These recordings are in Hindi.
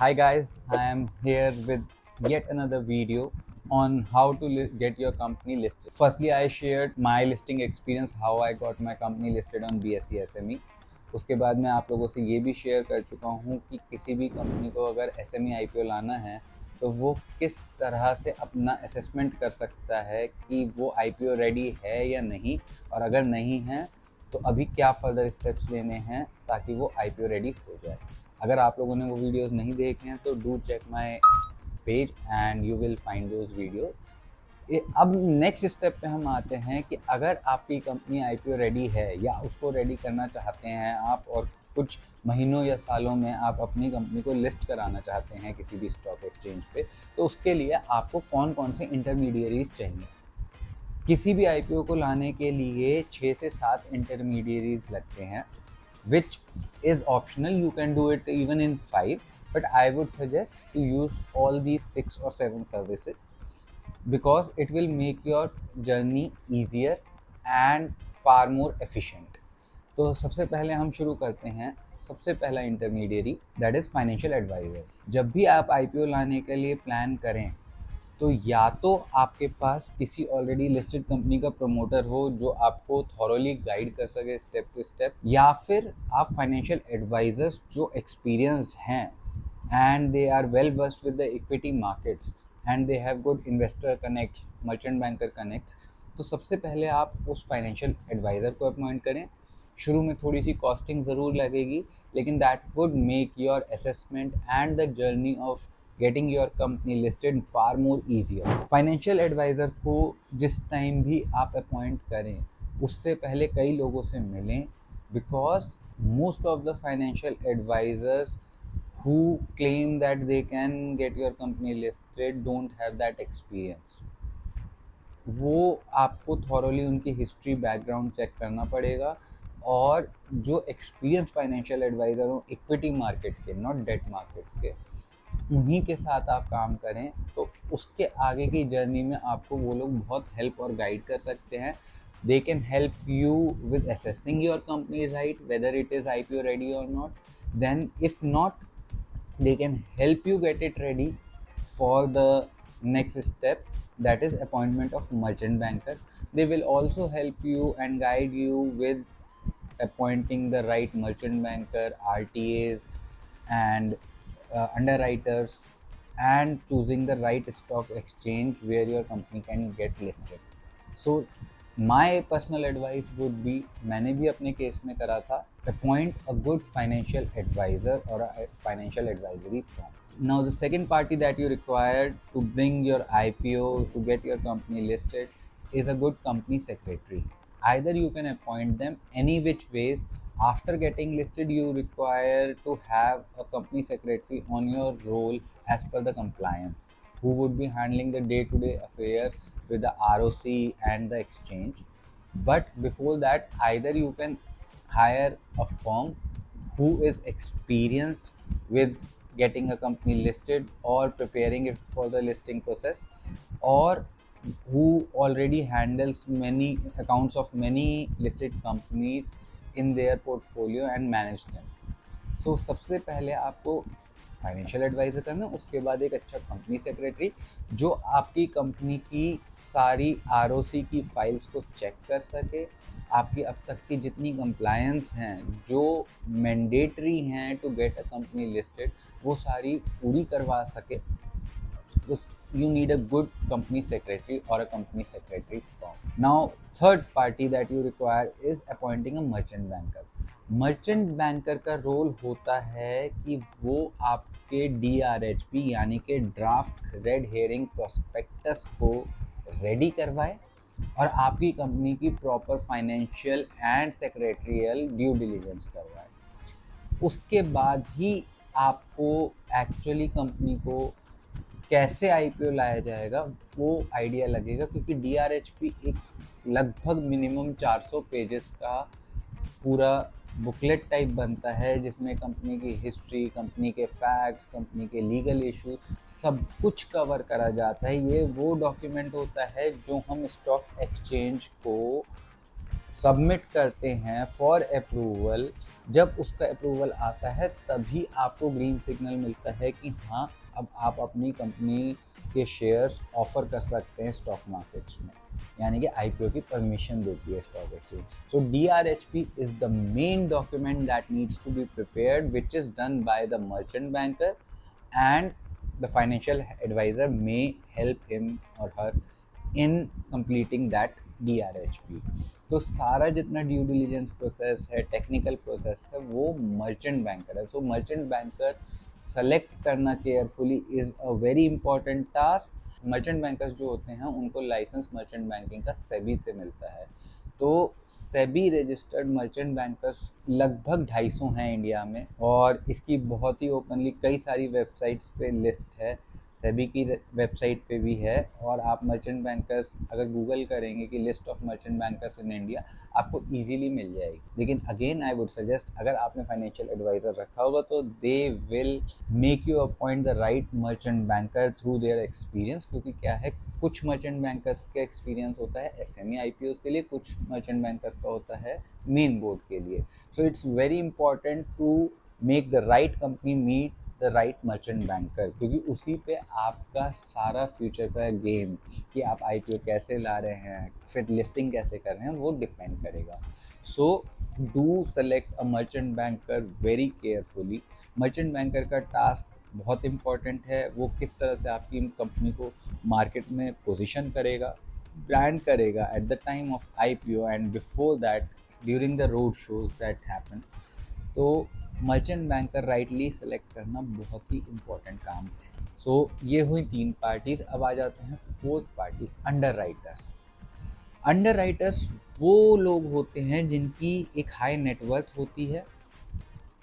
Hi guys, I am here with yet another video on how to get your company listed. Firstly, I shared my listing experience, how I got my company listed on BSE SME. उसके बाद मैं आप लोगों से ये भी शेयर कर चुका हूँ कि किसी भी कंपनी को अगर SME IPO लाना है तो वो किस तरह से अपना असेसमेंट कर सकता है कि वो IPO रेडी है या नहीं, और अगर नहीं है तो अभी क्या फर्दर स्टेप्स लेने हैं ताकि वो IPO रेडी हो जाए। अगर आप लोगों ने वो वीडियोस नहीं देखे हैं तो do check my page and you will find those videos. अब नेक्स्ट स्टेप पे हम आते हैं कि अगर आपकी कंपनी आईपीओ रेडी है या उसको रेडी करना चाहते हैं आप, और कुछ महीनों या सालों में आप अपनी कंपनी को लिस्ट कराना चाहते हैं किसी भी स्टॉक एक्सचेंज पे, तो उसके लिए आपको कौन कौन से इंटरमीडियरीज चाहिए। किसी भी आईपीओ को लाने के लिए 6 से 7 इंटरमीडियरीज लगते हैं, which is optional. You can do it even in 5, but I would suggest to use all these 6 or 7 services because it will make your journey easier and far more efficient. तो सबसे पहले हम शुरू करते हैं। सबसे पहला intermediary that is financial advisors. जब भी आप आईपीओ लाने के लिए प्लान करें तो या तो आपके पास किसी ऑलरेडी लिस्टेड कंपनी का प्रमोटर हो जो आपको थॉरोली गाइड कर सके स्टेप टू स्टेप, या फिर आप फाइनेंशियल एडवाइजर्स जो एक्सपीरियंस्ड हैं and they are well versed with the equity markets and they have good investor connects, merchant banker connects. तो सबसे पहले आप उस फाइनेंशियल एडवाइज़र को अपॉइंट करें। शुरू में थोड़ी सी कॉस्टिंग ज़रूर लगेगी, लेकिन that would make your assessment and the journey of getting your company listed far more easier. Financial advisor को जिस टाइम भी आप अपॉइंट करें उससे पहले कई लोगों से मिलें, because most of the financial advisors who claim that they can get your company listed don't have that experience. वो आपको थॉरोली उनकी हिस्ट्री बैकग्राउंड चेक करना पड़ेगा, और जो एक्सपीरियंस फाइनेंशियल एडवाइज़र हो इक्विटी मार्केट के, नॉट डेट मार्केट्स के, उन्हीं के साथ आप काम करें तो उसके आगे की जर्नी में आपको वो लोग बहुत हेल्प और गाइड कर सकते हैं। They can help you with assessing your company right whether it is IPO ready or not, then if not they can help you get it ready for the next step, that is appointment of merchant banker. They will also help you and guide you with appointing the right merchant banker, RTAs and underwriters, and choosing the right stock exchange where your company can get listed. So my personal advice would be, मैंने भी अपने केस में करा था, appoint a good financial advisor or a financial advisory firm. Now the second party that you require to bring your IPO to get your company listed is a good company secretary. Either you can appoint them any which ways. After getting listed you require to have a company secretary on your role as per the compliance, who would be handling the day-to-day affairs with the ROC and the exchange. But before that, either you can hire a firm who is experienced with getting a company listed or preparing it for the listing process, or who already handles many accounts of many listed companies in their portfolio and manage them. सो सबसे पहले आपको फाइनेंशियल एडवाइज़र करना, उसके बाद एक अच्छा कंपनी सेक्रेटरी जो आपकी कंपनी की सारी ROC की फाइल्स को चेक कर सके, आपकी अब तक की जितनी कंप्लायंस हैं जो मैंडेटरी हैं to get a company listed वो सारी पूरी करवा सके। तो you need a good company secretary or a company secretary firm. Now third party that you require is appointing a merchant banker. Merchant banker का रोल होता है कि वो आपके DRHP यानी कि ड्राफ्ट रेड हेयरिंग प्रोस्पेक्टस को रेडी करवाए और आपकी कंपनी की proper financial and secretarial due diligence करवाए। उसके बाद ही आपको एक्चुअली कंपनी को कैसे IPO लाया जाएगा वो आइडिया लगेगा, क्योंकि DRHP एक लगभग मिनिमम 400 पेजेस का पूरा बुकलेट टाइप बनता है जिसमें कंपनी की हिस्ट्री, कंपनी के फैक्ट्स, कंपनी के लीगल इशू सब कुछ कवर करा जाता है। ये वो डॉक्यूमेंट होता है जो हम स्टॉक एक्सचेंज को सबमिट करते हैं फॉर अप्रूवल जब उसका अप्रूवल आता है तभी आपको ग्रीन सिग्नल मिलता है कि हाँ, अब आप अपनी कंपनी के शेयर्स ऑफर कर सकते हैं स्टॉक मार्केट्स में, यानी कि आईपीओ की परमिशन देती है stock exchange. So DRHP is the main document that needs to be prepared, which is done by the merchant banker, and the financial advisor may help him or her in completing that DRHP। तो सारा जितना ड्यू डिलीजेंस प्रोसेस है, टेक्निकल प्रोसेस है, वो मर्चेंट बैंकर है। सो मर्चेंट बैंकर सेलेक्ट करना carefully is a very important task. Merchant bankers जो होते हैं उनको लाइसेंस मर्चेंट बैंकिंग का सेबी से मिलता है। तो सेबी रजिस्टर्ड मर्चेंट बैंकर्स लगभग 250 हैं इंडिया में, और इसकी बहुत ही ओपनली कई सारी वेबसाइट्स पे लिस्ट है। सेबी की वेबसाइट पे भी है, और आप मर्चेंट बैंकर्स अगर गूगल करेंगे कि list of merchant bankers in India, आपको इजीली मिल जाएगी। लेकिन अगेन आई वुड सजेस्ट, अगर आपने फाइनेंशियल एडवाइज़र रखा होगा तो they will make you appoint the right merchant banker through their experience. क्योंकि क्या है, कुछ मर्चेंट बैंकर्स का एक्सपीरियंस होता है एसएमई आईपीओ के लिए, कुछ मर्चेंट बैंकर्स का होता है मेन बोर्ड के लिए। So it's very important to make the right company meet the right merchant banker, क्योंकि उसी पे आपका सारा फ्यूचर का गेम, कि आप आईपीओ कैसे ला रहे हैं, फिर लिस्टिंग कैसे कर रहे हैं, वो डिपेंड करेगा। So do select a merchant banker very carefully. Merchant banker का टास्क बहुत इंपॉर्टेंट है। वो किस तरह से आपकी कंपनी को मार्केट में पोजीशन करेगा, ब्रांड करेगा at the time of IPO and before that during the road shows that happen. तो मर्चेंट बैंकर राइटली सेलेक्ट करना बहुत ही इम्पोर्टेंट काम है। सो ये हुई 3 पार्टीज। अब आ जाते हैं 4th party, under writers. Under writers वो लोग होते हैं जिनकी एक हाई नेटवर्थ होती है,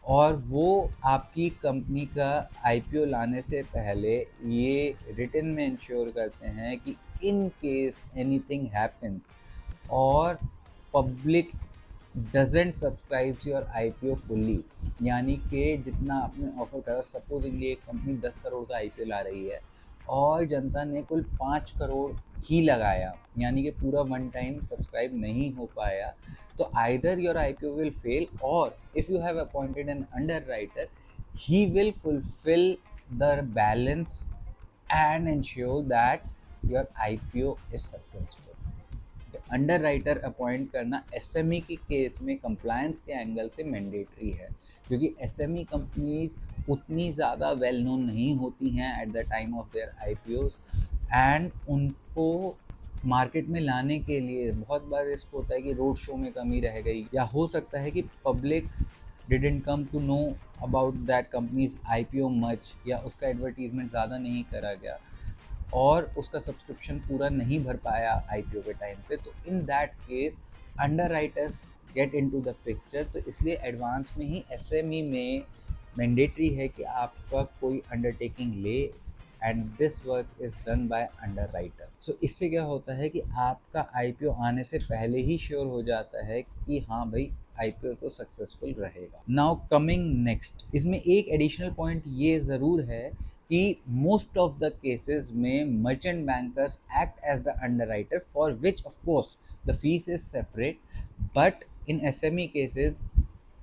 और वो आपकी कंपनी का आईपीओ लाने से पहले ये रिटन में इंश्योर करते हैं कि इन केस एनीथिंग हैपन्स और public doesn't subscribes your IPO fully, यानी कि जितना आपने ऑफर करा, सपोजिंगली एक कंपनी 10 करोड़ का आईपीओ ला रही है और जनता ने कुल 5 करोड़ ही लगाया, यानी कि पूरा वन टाइम सब्सक्राइब नहीं हो पाया, तो either your IPO will fail, or if you have appointed an underwriter, he will fulfil the balance and ensure that your IPO is successful। Underwriter appoint करना एसएमई के केस में कंप्लायंस के एंगल से मैंडेटरी है, क्योंकि एसएमई कंपनीज उतनी ज़्यादा वेल नोन नहीं होती हैं at the time of their IPOs, and उनको मार्केट में लाने के लिए बहुत बार रिस्क होता है कि रोड शो में कमी रह गई, या हो सकता है कि public didn't come to know about that company's IPO much, या उसका एडवर्टीजमेंट ज़्यादा नहीं करा गया और उसका सब्सक्रिप्शन पूरा नहीं भर पाया आईपीओ के टाइम पे। तो in that case under writers get into the picture. तो इसलिए एडवांस में ही एसएमई में मैंडेटरी है कि आपका कोई अंडरटेकिंग ले, and this work is done by underwriter. So इससे क्या होता है कि आपका आईपीओ आने से पहले ही श्योर हो जाता है कि हाँ भाई, आईपीओ तो सक्सेसफुल रहेगा। नाउ कमिंग नेक्स्ट, इसमें एक एडिशनल पॉइंट ये ज़रूर है कि मोस्ट ऑफ द केसेस में merchant bankers act as the underwriter, for which of course the fees is separate, but in SME cases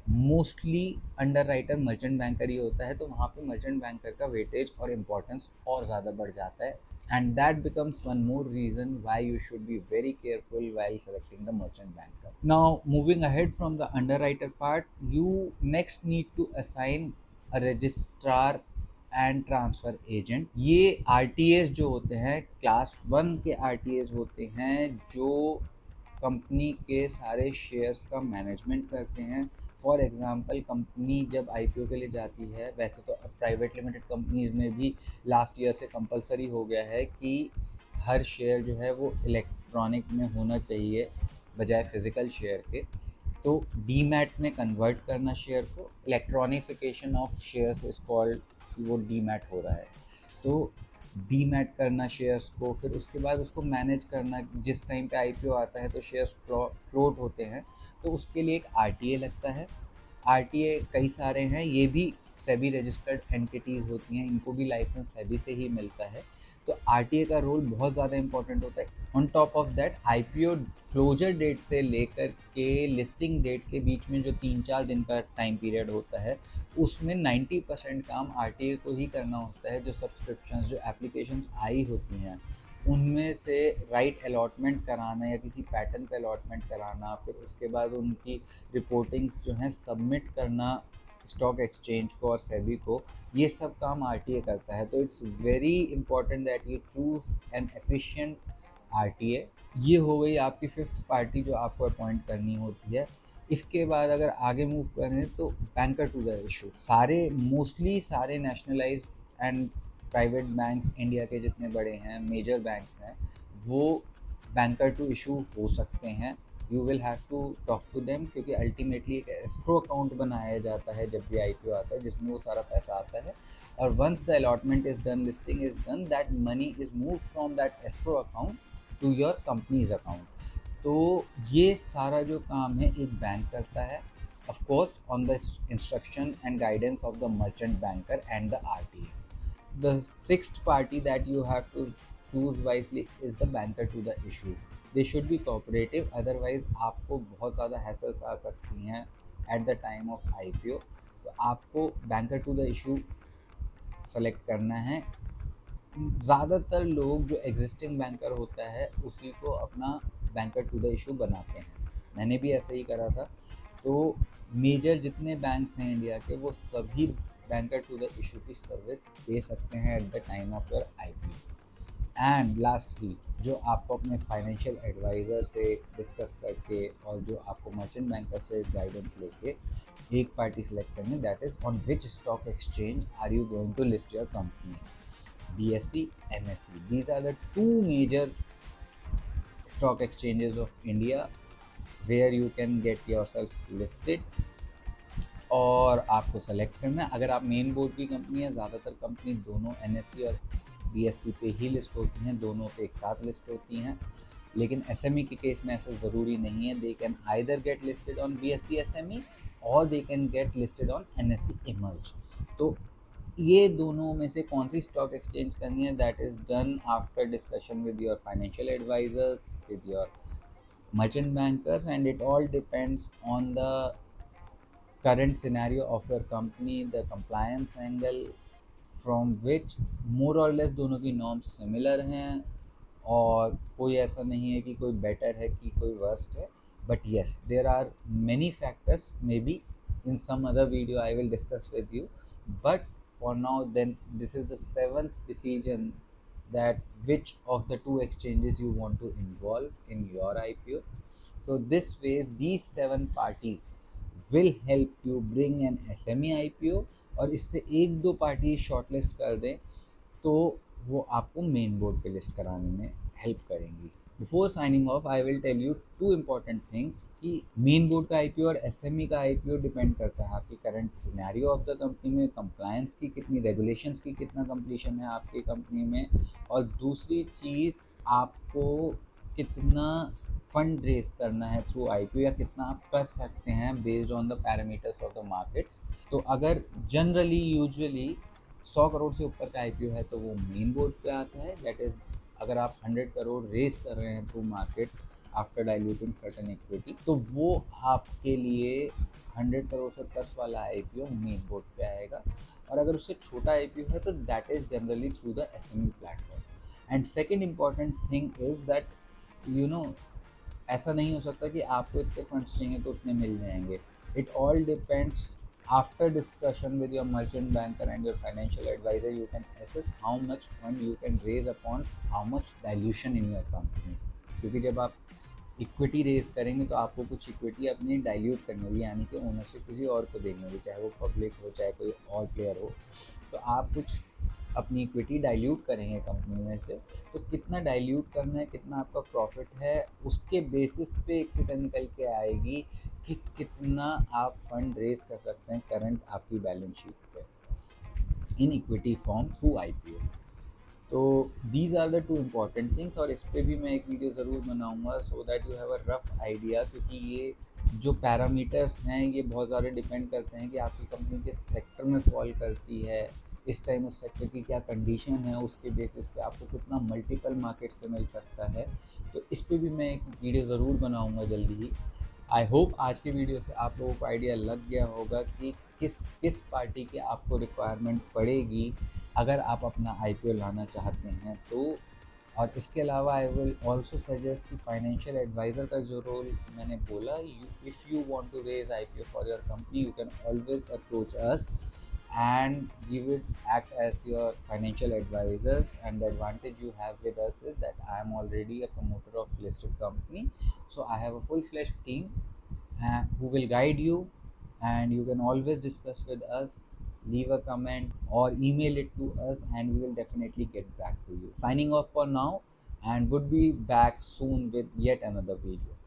mostly underwriter merchant banker ही होता है, तो वहाँ पे मर्चेंट बैंकर का वेटेज और इम्पोर्टेंस और ज़्यादा बढ़ जाता है, and that becomes one more reason why you should be very careful while selecting the merchant banker. Now moving ahead from the underwriter part, you next need to assign a registrar and transfer agent. ये आरटीएस जो होते हैं, क्लास 1 के आरटीएस होते हैं, जो कंपनी के सारे शेयर्स का मैनेजमेंट करते हैं। फॉर एग्ज़ाम्पल, कंपनी जब आईपीओ के लिए जाती है, वैसे तो अब प्राइवेट लिमिटेड कंपनीज़ में भी लास्ट ईयर से कंपलसरी हो गया है कि हर शेयर जो है वो इलेक्ट्रॉनिक में होना चाहिए बजाय फिज़िकल शेयर के। तो डीमैट में कन्वर्ट करना शेयर को, इलेक्ट्रॉनिफिकेशन ऑफ शेयर्स इज कॉल्ड, वो डीमैट हो रहा है। तो डीमैट करना शेयर्स को, फिर उसके बाद उसको मैनेज करना। जिस टाइम पे आईपीओ आता है तो शेयर्स फ्लोट होते हैं, तो उसके लिए एक आरटीए लगता है। आरटीए कई सारे हैं, ये भी सेबी रजिस्टर्ड एंटिटीज़ होती हैं, इनको भी लाइसेंस सेबी से ही मिलता है। तो आरटीए का रोल बहुत ज़्यादा इंपॉर्टेंट होता है। On top of that IPO closure date से लेकर के लिस्टिंग डेट के बीच में जो 3-4 दिन का टाइम पीरियड होता है, उसमें 90% काम आरटीए को ही करना होता है। जो सब्सक्रिप्शंस, जो एप्लीकेशंस आई होती हैं, उनमें से राइट अलॉटमेंट कराना या किसी पैटर्न का अलॉटमेंट कराना, फिर उसके बाद उनकी रिपोर्टिंग्स जो हैं सबमिट करना स्टॉक एक्सचेंज को और सेबी को, ये सब काम आरटीए करता है। तो it's very important that you choose N efficient RTA. ये हो गई आपकी फिफ्थ पार्टी जो आपको अपॉइंट करनी होती है। इसके बाद अगर आगे मूव करें तो बैंकर टू द इशू, सारे मोस्टली सारे nationalised and private banks India के जितने बड़े हैं, मेजर बैंक्स हैं, वो बैंकर टू इशू हो सकते हैं। You will have to talk to them, क्योंकि अल्टीमेटली एक एस्ट्रो अकाउंट बनाया जाता है जब भी आईपीओ आता है, जिसमें वो सारा पैसा आता है। और once the allotment is done, listing is done, that money is move from that escrow account to your company's account. तो ये सारा जो काम है एक बैंक करता है, of course on the instruction and guidance of the merchant banker and the RTA. The sixth party that you have to choose wisely is the banker to the issue. They should be cooperative, otherwise आपको बहुत ज़्यादा hassles आ सकती हैं at the time of IPO। तो आपको banker to the issue select करना है। ज़्यादातर लोग जो एग्जिस्टिंग बैंकर होता है उसी को अपना बैंकर टू द इशू बनाते हैं, मैंने भी ऐसा ही करा था। तो मेजर जितने बैंक्स हैं इंडिया के, वो सभी बैंकर टू द इशू की सर्विस दे सकते हैं at the time of your IPO. And lastly, जो आपको अपने फाइनेंशियल एडवाइज़र से डिस्कस करके और जो आपको मर्चेंट बैंकर से गाइडेंस लेके एक पार्टी सेलेक्ट करनी, that is on which stock exchange are you going to list your company, BSE, NSE. These are the two major stock exchanges of India where you can get yourselves listed। और आपको सेलेक्ट करना है। अगर आप मेन बोर्ड की कंपनी है, ज़्यादातर कंपनी दोनों NSE और BSE पे ही लिस्ट होती हैं, दोनों पे एक साथ लिस्ट होती हैं। लेकिन SME के केस में ऐसा ज़रूरी नहीं है। They can either get listed on BSE SME और they can get listed on NSE emerge. तो ये दोनों में से कौन सी स्टॉक एक्सचेंज करनी है, that is done after discussion with your financial advisors, with your merchant bankers, and it all depends on the current scenario of your company, the compliance angle, from which more or less दोनों की norms similar हैं और कोई ऐसा नहीं है कि कोई better है कि कोई worst है। But yes, there are many factors, maybe in some other video I will discuss with you, but for now then this is the seventh decision that which of the two exchanges you want to involve in your IPO। So this way these 7 parties will help you bring an SME IPO, और इससे एक दो पार्टी शॉर्टलिस्ट कर दें तो वो आपको मेन बोर्ड पे लिस्ट कराने में हेल्प करेंगी। Before signing off I will tell you two important things कि मेन बोर्ड का आईपीओ और एसएमई का आईपीओ डिपेंड करता है आपकी current scenario of the company में, कंप्लायंस की कितनी, रेगुलेशंस की कितना कंप्लीशन है आपकी कंपनी में, और दूसरी चीज़ आपको कितना फंड रेज करना है थ्रू आईपीओ या कितना आप कर सकते हैं based on the parameters of the markets. तो अगर जनरली यूजुअली 100 करोड़ से ऊपर का आईपीओ है तो वो मेन बोर्ड पे आता है। दैट इज़ अगर आप 100 करोड़ रेज कर रहे हैं through market after diluting certain equity, तो वो आपके लिए 100 करोड़ से प्लस वाला आईपीओ मेन बोर्ड पे आएगा। और अगर उससे छोटा आईपीओ है तो that is generally through the SME platform. And second important thing is that you know ऐसा नहीं हो सकता कि आपको इतने फंड्स चाहिए तो उतने मिल जाएंगे। It all depends, after discussion with your merchant banker and your financial advisor, you can assess how much fund you can raise upon how much dilution in your company। क्योंकि जब आप इक्विटी रेज करेंगे तो आपको कुछ इक्विटी अपनी डाइल्यूट करनी होगी, यानी कि ओनरशिप किसी और को देनी होगी, चाहे वो पब्लिक हो चाहे कोई और प्लेयर हो। तो आप कुछ अपनी इक्विटी डाइल्यूट करेंगे कंपनी में से, तो कितना डाइल्यूट करना है, कितना आपका प्रॉफिट है, उसके बेसिस पे एक फिगर निकल के आएगी कि कितना आप फंड रेज कर सकते हैं करंट आपकी बैलेंस शीट पे in equity form through IPO. तो these are the two important things, और इस पर भी मैं एक वीडियो ज़रूर बनाऊंगा so that you have a rough idea, क्योंकि ये जो पैरामीटर्स हैं ये बहुत ज़्यादा डिपेंड करते हैं कि आपकी कंपनी किस सेक्टर में फॉल करती है, इस टाइम उस सेक्टर की क्या कंडीशन है, उसके बेसिस पे आपको कितना मल्टीपल मार्केट से मिल सकता है। तो इस पे भी मैं एक वीडियो ज़रूर बनाऊंगा जल्दी ही। आई होप आज के वीडियो से आप लोगों को आइडिया लग गया होगा कि किस किस पार्टी की आपको रिक्वायरमेंट पड़ेगी अगर आप अपना आईपीओ लाना चाहते हैं तो। और इसके अलावा आई विल ऑल्सो सजेस्ट कि फाइनेंशियल एडवाइज़र का जो रोल मैंने बोला, if you want to raise IPO for your company you can always approach us and we would act as your financial advisors. And the advantage you have with us is that I am already a promoter of listed company, so I have a full-fledged team who will guide you, and you can always discuss with us, leave a comment or email it to us, and we will definitely get back to you. Signing off for now, and would be back soon with yet another video.